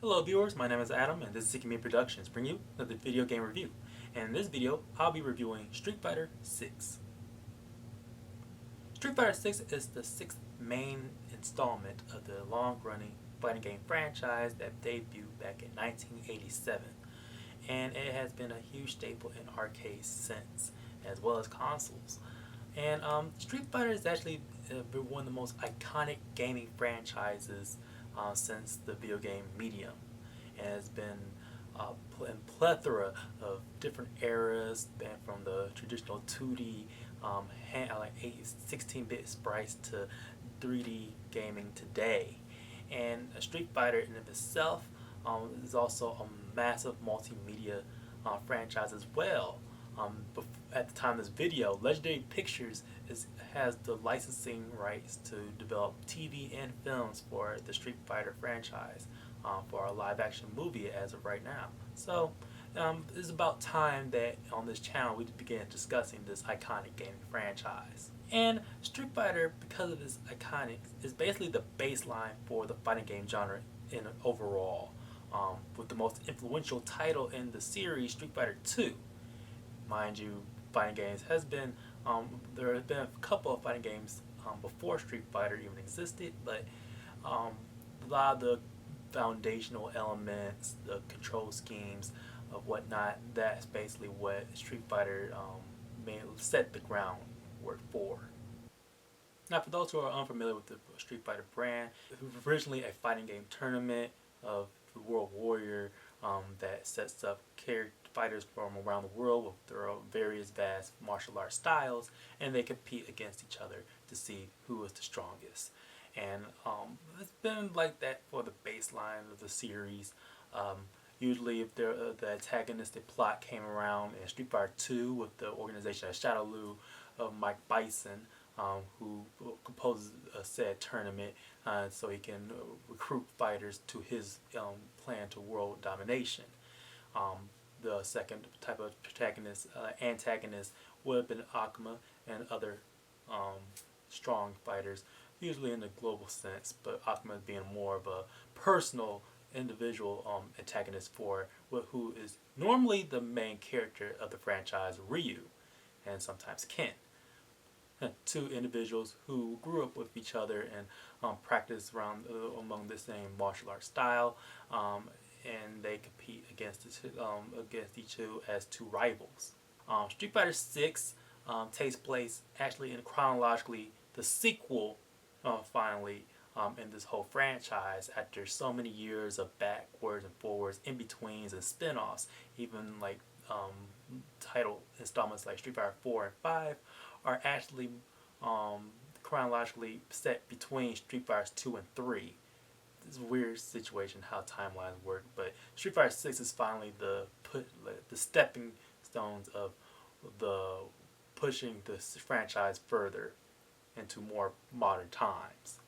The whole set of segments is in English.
Hello viewers, my name is Adam and this is Seeking Me Productions bringing you another video game review. And in this video, I'll be reviewing Street Fighter 6. Street Fighter 6 is the sixth main installment of the long-running fighting game franchise that debuted back in 1987. And it has been a huge staple in arcades since, as well as consoles. And Street Fighter is actually been one of the most iconic gaming franchises since the video game medium, and has been in plethora of different eras, from the traditional 2D like 16-bit sprites to 3D gaming today. And Street Fighter in of itself is also a massive multimedia franchise as well. At the time of this video, Legendary Pictures has the licensing rights to develop TV and films for the Street Fighter franchise for a live-action movie as of right now. So it's about time that on this channel we begin discussing this iconic gaming franchise. And Street Fighter, because of its iconic, is basically the baseline for the fighting game genre in overall, with the most influential title in the series, Street Fighter 2. Mind you, fighting games has been there have been a couple of fighting games before Street Fighter even existed, but a lot of the foundational elements, the control schemes of whatnot, that's basically what Street Fighter set the groundwork for. Now, for those who are unfamiliar with the Street Fighter brand, it was originally a fighting game tournament of the World Warrior that sets up fighters from around the world with their various vast martial arts styles, and they compete against each other to see who is the strongest. And it's been like that for the baseline of the series. Usually, if the antagonistic plot came around in Street Fighter 2 with the organization of Shadowloo of M.Bison, who composes a said tournament so he can recruit fighters to his plan to world domination. The second type of antagonist would have been Akuma and other strong fighters, usually in the global sense, but Akuma being more of a personal, individual antagonist for who is normally the main character of the franchise, Ryu, and sometimes Ken. Two individuals who grew up with each other and practiced among the same martial arts style, and they compete against each other as two rivals. Street Fighter 6 takes place actually in chronologically the sequel, finally, in this whole franchise after so many years of backwards and forwards, in betweens and spin-offs. Even like title installments like Street Fighter 4 and 5 are actually chronologically set between Street Fighter 2 and 3. It's a weird situation how timelines work, but Street Fighter 6 is finally the stepping stones of the pushing this franchise further into more modern times.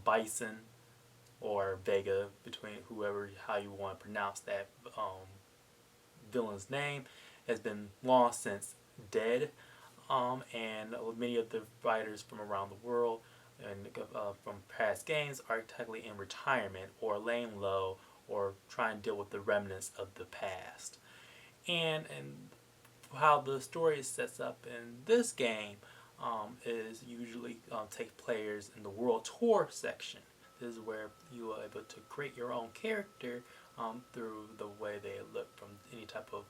Bison or Vega, between how you want to pronounce that villain's name, has been long since dead, and many of the fighters from around the world and from past games are technically in retirement or laying low or trying to deal with the remnants of the past. And how the story sets up in this game is usually take players in the World Tour section. This is where you are able to create your own character through the way they look, from any type of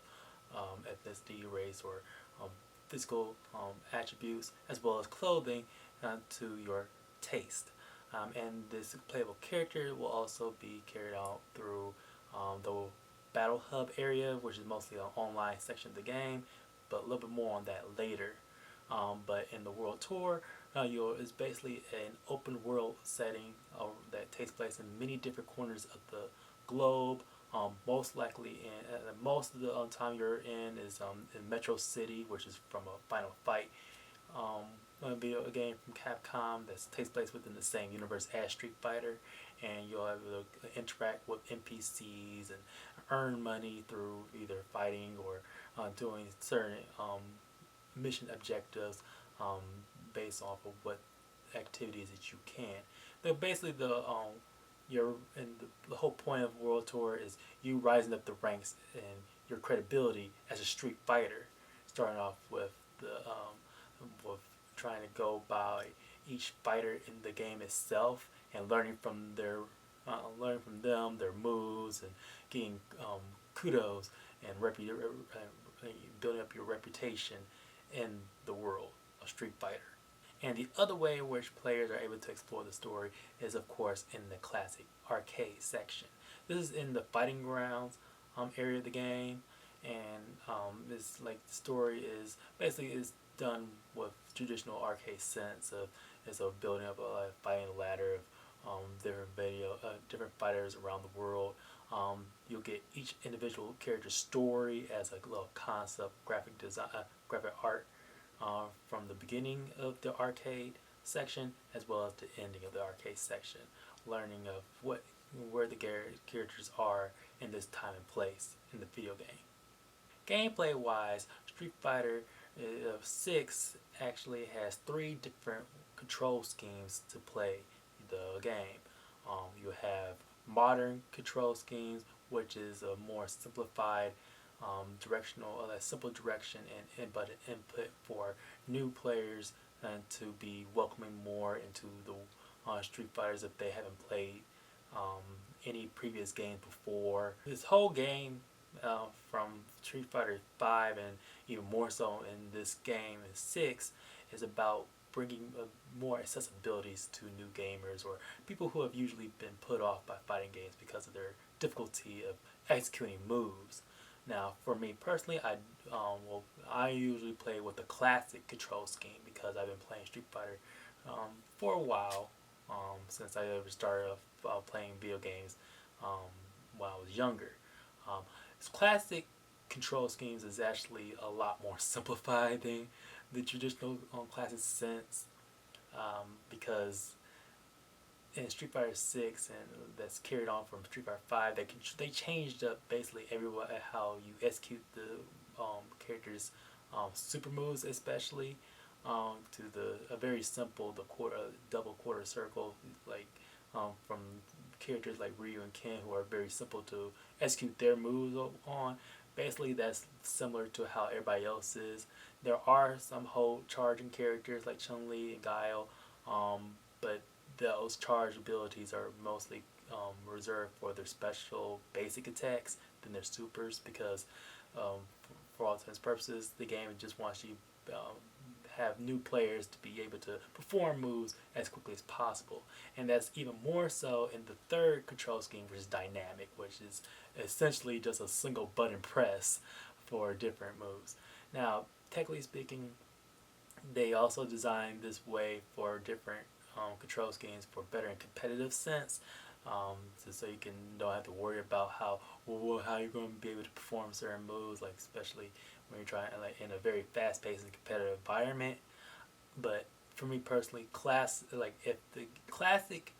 ethnicity, race, or physical attributes, as well as clothing, to your taste. And this playable character will also be carried out through the Battle Hub area, which is mostly an online section of the game, but a little bit more on that later. But in the World Tour, it's basically an open world setting that takes place in many different corners of the globe. Most likely, most of the time you're in is in Metro City, which is from a Final Fight video game from Capcom that takes place within the same universe as Street Fighter, and you'll have to interact with NPCs and earn money through either fighting or doing certain mission objectives based off of what activities that you can. They're basically your and the whole point of World Tour is you rising up the ranks and your credibility as a street fighter, starting off with trying to go by each fighter in the game itself and learning from them their moves and getting kudos and building up your reputation in the world of Street Fighter. And the other way in which players are able to explore the story is, of course, in the classic arcade section. This is in the fighting grounds area of the game, and this like the story is basically is done with traditional arcade sense of building up a fighting ladder of different fighters around the world. You'll get each individual character's story as a little concept graphic design, graphic art from the beginning of the arcade section as well as the ending of the arcade section, learning of where the characters are in this time and place in the video game. Gameplay wise, Street Fighter 6 actually has three different control schemes to play the game. You have modern control schemes, which is a more simplified simple direction and input for new players and to be welcoming more into the Street Fighters if they haven't played any previous game before. This whole game from Street Fighter 5 and even more so in this game 6 is about bringing more accessibilities to new gamers or people who have usually been put off by fighting games because of their difficulty of executing moves. Now, for me personally, I usually play with the classic control scheme because I've been playing Street Fighter for a while since I ever started playing video games when I was younger. This classic control schemes is actually a lot more simplified than the traditional classic sense because in Street Fighter 6 and that's carried on from Street Fighter 5, they changed up basically everywhere how you execute the characters' super moves, especially to a very simple double quarter circle like from characters like Ryu and Ken who are very simple to execute their moves on. Basically, that's similar to how everybody else is. There are some hold charging characters like Chun-Li and Guile, but those charge abilities are mostly reserved for their special basic attacks than their supers because for all intents and purposes, the game just wants you have new players to be able to perform moves as quickly as possible. And that's even more so in the third control scheme, which is dynamic, which is essentially just a single button press for different moves. Now, technically speaking, they also designed this way for different control schemes for better in competitive sense, so you don't have to worry about how you're going to be able to perform certain moves, like especially when you're trying like in a very fast-paced and competitive environment. But for me personally, if the classic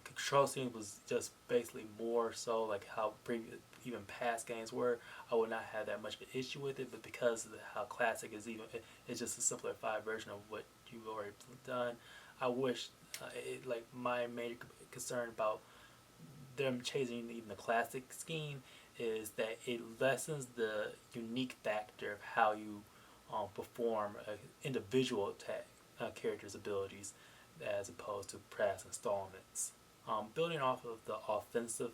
control scheme was just basically more so like how previous even past games were, I would not have that much of an issue with it. But because of how classic is it's just a simplified version of what you've already done. I wish my major concern about them changing even the classic scheme is that it lessens the unique factor of how you perform an individual attack character's abilities as opposed to past installments. Building off of the offensive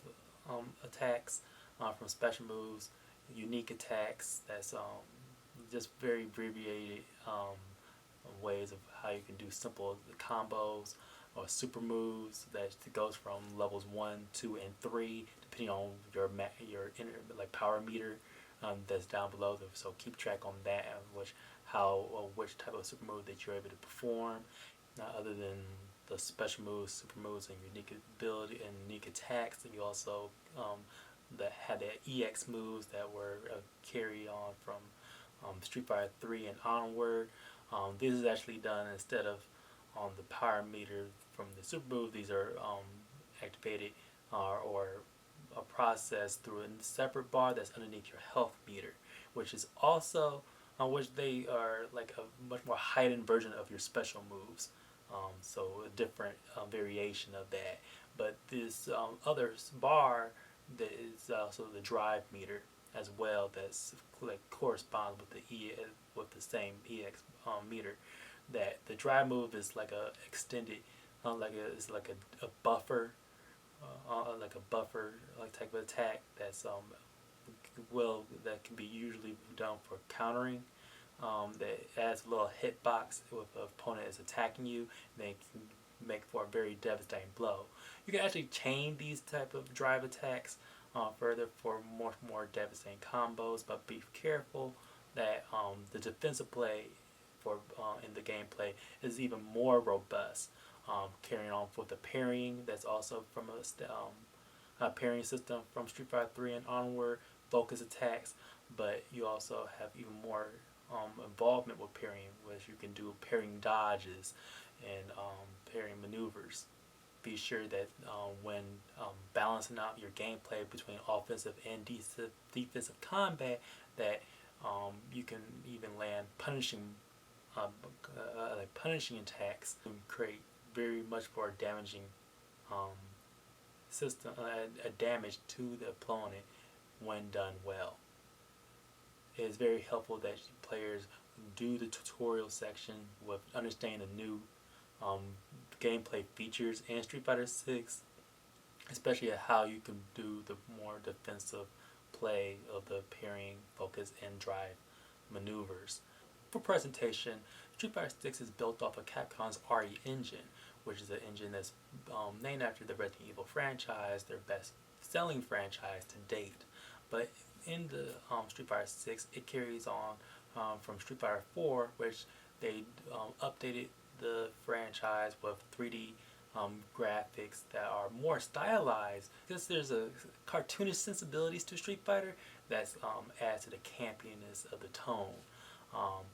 attacks from special moves, unique attacks that's just very abbreviated ways of how you can do simple combos or super moves that goes from levels 1, 2, and 3 depending on your inner power meter that's down below. So keep track on that and which type of super move that you're able to perform. Other than the special moves, super moves, and unique ability and unique attacks, and you also had the EX moves that were carried on from Street Fighter 3 and onward. This is actually done instead of on the power meter from the super move. These are activated or processed through a separate bar that's underneath your health meter, which is also which they are like a much more heightened version of your special moves. So a different variation of that. But this other bar that is also the drive meter as well. That's like corresponds with the with the same EX meter. That the drive move is like a extended, it's like a buffer, like a buffer like type of attack that's that can be usually done for countering. That adds a little hitbox if an opponent is attacking you, and they can make for a very devastating blow. You can actually chain these type of drive attacks further for more devastating combos, but be careful that the defensive play for in the gameplay is even more robust. Carrying on with the parrying, that's also from a parrying system from Street Fighter 3 and onward, focus attacks, but you also have even more involvement with parrying, which you can do parrying dodges and parrying maneuvers. Be sure that when balancing out your gameplay between offensive and defensive combat, that you can even land punishing attacks and create very much more damaging um, damage to the opponent when done well. It is very helpful that players do the tutorial section with understanding the new um, gameplay features in Street Fighter 6, especially how you can do the more defensive play of the parrying, focus, and drive maneuvers. For presentation, Street Fighter 6 is built off of Capcom's RE engine, which is an engine that's named after the Resident Evil franchise, their best-selling franchise to date. But in the Street Fighter 6, it carries on from Street Fighter 4, which they updated the franchise with 3D graphics that are more stylized. Because there's a cartoonish sensibilities to Street Fighter that's adds to the campiness of the tone. Um,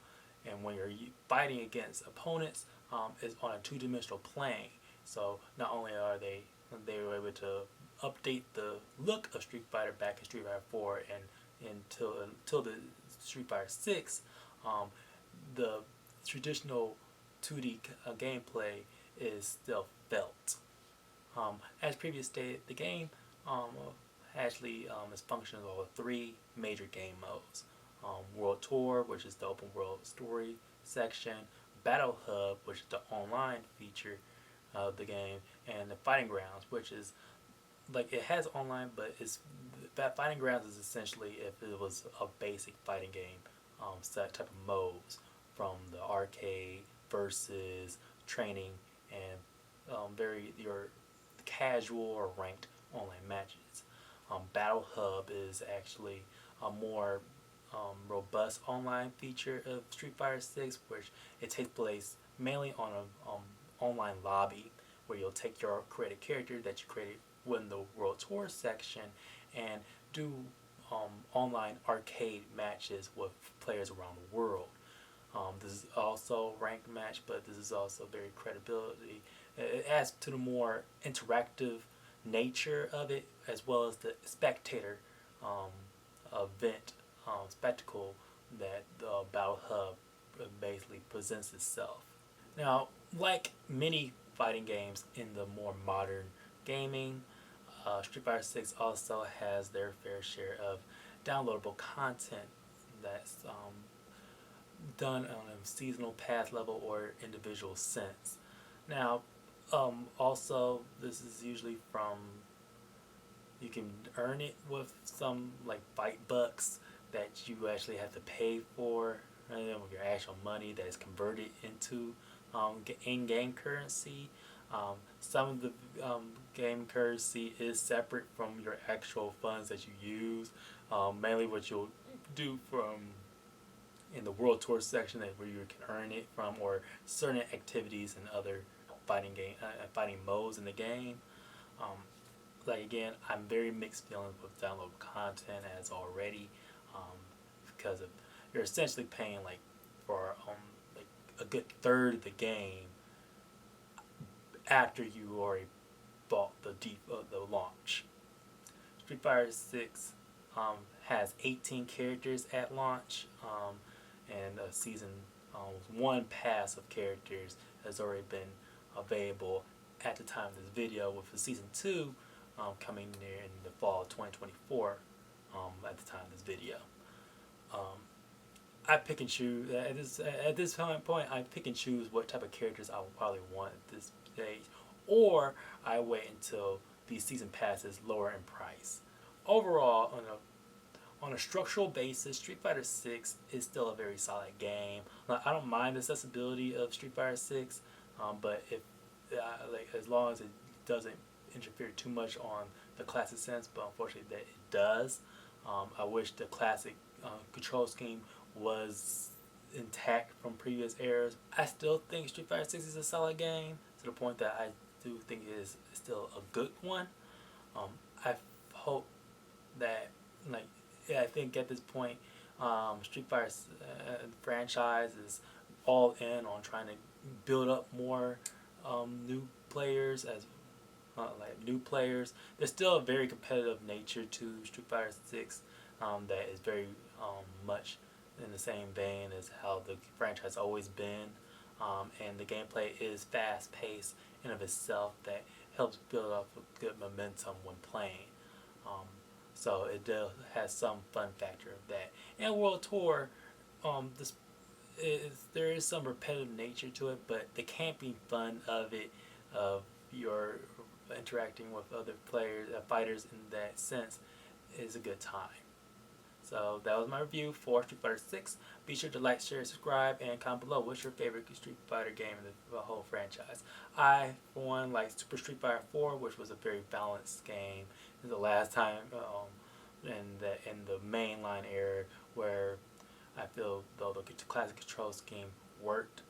and when you're fighting against opponents, it's on a two-dimensional plane. So not only are they were able to update the look of Street Fighter back in Street Fighter 4 and until the Street Fighter 6, the traditional 2D gameplay is still felt. As previously stated, the game actually is functioning over three major game modes. World Tour, which is the open world story section, Battle Hub, which is the online feature of the game, and the Fighting Grounds, which is like it has online, but it's that Fighting Grounds is essentially if it was a basic fighting game set type of modes from the arcade versus training and very your casual or ranked online matches. Battle Hub is actually a more robust online feature of Street Fighter 6, which it takes place mainly on an online lobby where you'll take your created character that you created within the World Tour section and do online arcade matches with players around the world. This is also ranked match, but this is also very credibility. It adds to the more interactive nature of it, as well as the spectator event spectacle that the Battle Hub basically presents itself. Now, like many fighting games in the more modern gaming, Street Fighter 6 also has their fair share of downloadable content that's done on a seasonal pass level or individual sense. Now, also, this is usually from you can earn it with some like fight bucks that you actually have to pay for, and then with your actual money that is converted into in-game currency. Some of the game currency is separate from your actual funds that you use. Mainly what you'll do from in the World Tour section where you can earn it from, or certain activities and other fighting modes in the game. Like again, I'm very mixed feelings with downloadable content as already, because of you're essentially paying like for like a good third of the game after you already bought the launch. Street Fighter 6 has 18 characters at launch. and season 1 pass of characters has already been available at the time of this video, with the season 2 coming near in the fall of 2024 at the time of this video. I pick and choose at this point. I pick and choose what type of characters I would probably want at this stage, or I wait until these season passes lower in price. Overall, on a structural basis, Street Fighter 6 is still a very solid game. I don't mind the accessibility of Street Fighter 6, but if as long as it doesn't interfere too much on the classic sense, but unfortunately that it does. I wish the classic control scheme was intact from previous eras. I still think Street Fighter 6 is a solid game, to the point that I do think it is still a good one. I hope that, I think at this point, Street Fighter franchise is all in on trying to build up more new players new players. There's still a very competitive nature to Street Fighter 6 that is very much in the same vein as how the franchise always been, and the gameplay is fast paced in of itself that helps build up a good momentum when playing. So it does has some fun factor of that. And World Tour, there is some repetitive nature to it, but the camping fun of it, of your interacting with other players, fighters in that sense, is a good time. So that was my review for Street Fighter 6. Be sure to like, share, subscribe, and comment below what's your favorite Street Fighter game in the whole franchise. I, for one, like Super Street Fighter 4, which was a very balanced game. It was the last time in the mainline era where I feel though the classic control scheme worked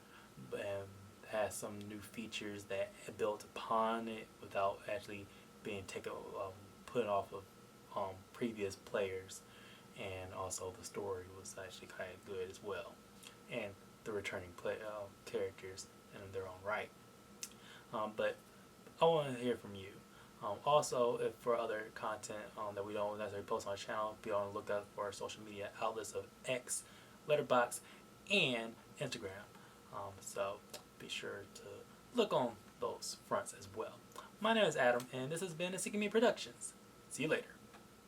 and has some new features that built upon it without actually being put off of previous players. And also the story was actually kind of good as well, and the returning characters in their own right. But I want to hear from you. Also, if for other content that we don't necessarily post on our channel, be on the lookout for our social media outlets of X, Letterboxd, and Instagram. So be sure to look on those fronts as well. My name is Adam, and this has been a Seeking Me Productions. See you later.